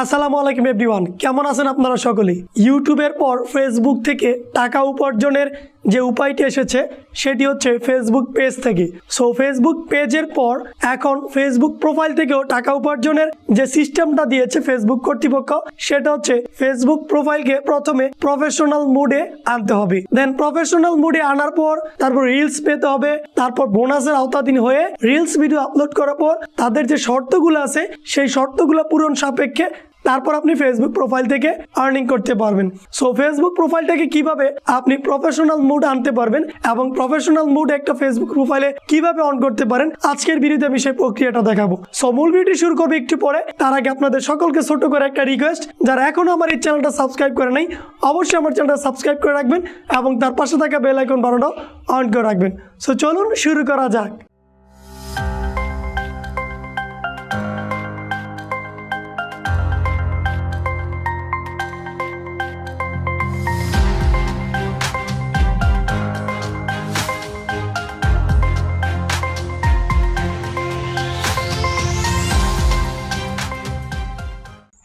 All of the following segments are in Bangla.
আসসালামুয়ালাইকুম এভরিওয়ান, কেমন আছেন আপনারা সকলে? ইউটিউবের পর ফেসবুক থেকে টাকা উপার্জনের যে উপায়টি এসেছে সেটি হচ্ছে ফেসবুক পেজ থেকে। সো ফেসবুক পেজের পর এখন ফেসবুক প্রোফাইল থেকেও টাকা উপার্জনের যে সিস্টেমটা দিয়েছে ফেসবুক কর্তৃপক্ষ, সেটা হচ্ছে ফেসবুক প্রোফাইলকে প্রথমে প্রফেশনাল মুডে আনতে হবে। দেন প্রফেশনাল মুডে আনার পর তারপর রিলস পেতে হবে। তারপর বোনাসের আওতাধীন হয়ে রিলস ভিডিও আপলোড করার পর তাদের যে শর্তগুলো আছে সেই শর্তগুলো পূরণ সাপেক্ষে তারপর আপনি ফেসবুক প্রোফাইল থেকে আর্নিং করতে পারবেন। সো ফেসবুক প্রোফাইলটাকে কিভাবে আপনি প্রফেশনাল মুড আনতে পারবেন এবং প্রফেশনাল মুড একটা ফেসবুক প্রোফাইলে কিভাবে অন করতে পারেন, আজকের ভিডিওতে আমি সেই প্রক্রিয়াটা দেখাবো। সো মূল ভিডিও শুরু করবে একটু পরে। তার আগে আপনাদের সকলকে ছোট করে একটা রিকোয়েস্ট, যারা এখনো আমার এই চ্যানেলটা সাবস্ক্রাইব করে নাই অবশ্যই আমার চ্যানেলটা সাবস্ক্রাইব করে রাখবেন এবং তার পাশে থাকা বেল আইকন বাটনটাও অন করে রাখবেন। সো চলুন শুরু করা যাক।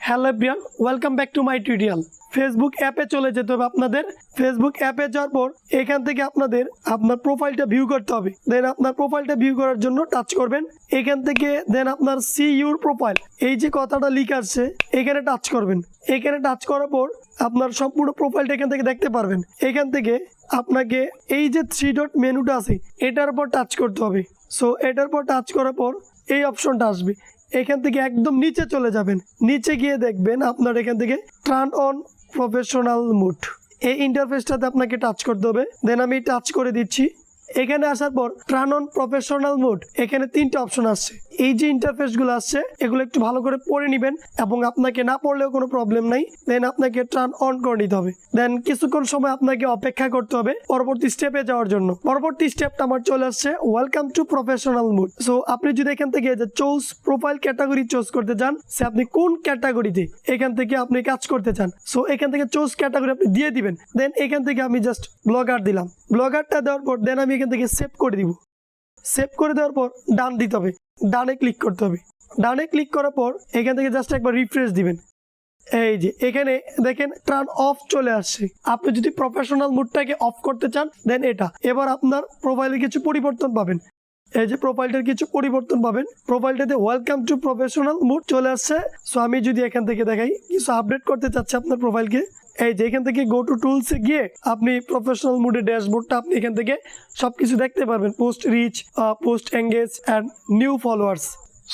Hello everyone, welcome back to my tutorial. Facebook অ্যাপে চলে যেতে হবে আপনাদের। ফেসবুক অ্যাপে যাওয়ার পর এখান থেকে আপনার প্রোফাইলটা ভিউ করতে হবে। দেন আপনার প্রোফাইলটা ভিউ করার জন্য টাচ করবেন এখান থেকে। দেন আপনার সি ইউর প্রোফাইল, এই যে কথাটা লিখা আছে এখানে টাচ করবেন। এখানে টাচ করার পর আপনার সম্পূর্ণ প্রোফাইলটা এখান থেকে দেখতে পারবেন। এখান থেকে আপনাকে এই যে 3 ডট মেনুটা আছে এটার উপর টাচ করতে হবে। সো এটার উপর টাচ করার পর এই অপশনটা আসবে। এখান থেকে একদম নিচে চলে যাবেন। নিচে গিয়ে দেখবেন আপনার এখান থেকে টার্ন অন প্রফেশনাল মুড, এই ইন্টারফেসটাতে আপনাকে টাচ করতে হবে। দেন আমি টাচ করে দিচ্ছি। এখানে আসার পর টার্ন অন প্রফেশনাল মুড, এখানে 3টা অপশন আসছে। এই যে ইন্টারফেসগুলো আসছে এগুলো একটু ভালো করে পড়ে নেবেন এবং আপনাকে না পড়লেও কোনো প্রবলেম নাই। দেন আপনাকে টার্ন অন করে নিতে হবে। দেন কিছুক্ষণ সময় আপনাকে অপেক্ষা করতে হবে পরবর্তী স্টেপে যাওয়ার জন্য। পরবর্তী স্টেপটা আমার চলে আসছে welcome to professional mood. So আপনি যদি এখান থেকে যে চুজ প্রোফাইল ক্যাটাগরি চুজ করতে চান, সে আপনি কোন ক্যাটাগরিতে এখান থেকে আপনি কাজ করতে চান, সো এখান থেকে চুজ ক্যাটাগরি আপনি দিয়ে দিবেন। দেন এখান থেকে আমি জাস্ট ব্লগার দিলাম। ব্লগারটা দেওয়ার পর দেন আমি এখান থেকে সেভ করে দিব। সেভ করে দেওয়ার পর ডান দিতে হবে, ডানে ক্লিক করতে হবে। ডানে ক্লিক করার পর এখান থেকে জাস্ট একবার রিফ্রেশ দিবেন। এই যে এখানে দেখেন টার্ন অফ চলে আসছে। আপনি যদি প্রফেশনাল মুডটাকে অফ করতে চান দেন এটা। এবার আপনার প্রোফাইলে কিছু পরিবর্তন পাবেন। এই যে প্রোফাইলটার কিছু পরিবর্তন পাবেন। প্রোফাইলটাতে ওয়েলকাম টু প্রফেশনাল মুড চলে আসছে। সো আমি যদি এখান থেকে দেখাই কিছু আপডেট করতে চাচ্ছি আপনার প্রোফাইলকে, এই যে এখান থেকে গো টু টুলসে গিয়ে আপনি প্রফেশনাল মুডে ড্যাশবোর্ডটা আপনি এখান থেকে সবকিছু দেখতে পারবেন। Post rich, post engage and new followers.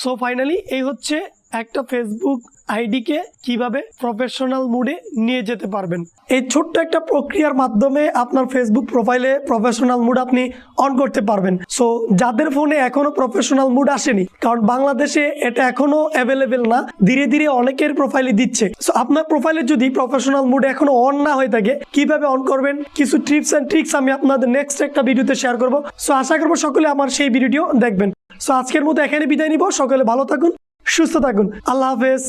So finally এই হচ্ছে একটা ফেসবুক আইডিকে কিভাবে প্রফেশনাল মুডে নিয়ে যেতে পারবেন। এই ছোট্ট একটা প্রক্রিয়ার মাধ্যমে আপনার ফেসবুক প্রোফাইলে প্রফেশনাল মুড আপনি অন করতে পারবেন। সো যাদের ফোনে এখনো প্রফেশনাল মুড আসেনি, কারণ বাংলাদেশে এটা এখনো অ্যাভেলেবেল না, ধীরে ধীরে অনেকের প্রোফাইলে দিচ্ছে। সো আপনার প্রোফাইলে যদি প্রফেশনাল মুড এখনো অন না হয়ে থাকে, কিভাবে অন করবেন কিছু টিপস অ্যান্ড ট্রিক্স আমি আপনাদের নেক্সট একটা ভিডিওতে শেয়ার করব। সো আশা করবো সকলে আমার সেই ভিডিওটিও দেখবেন। সো আজকের মতো এখানে বিদায় নিব। সকলে ভালো থাকুন, সুস্থ থাকুন। আল্লাহ হাফেজ।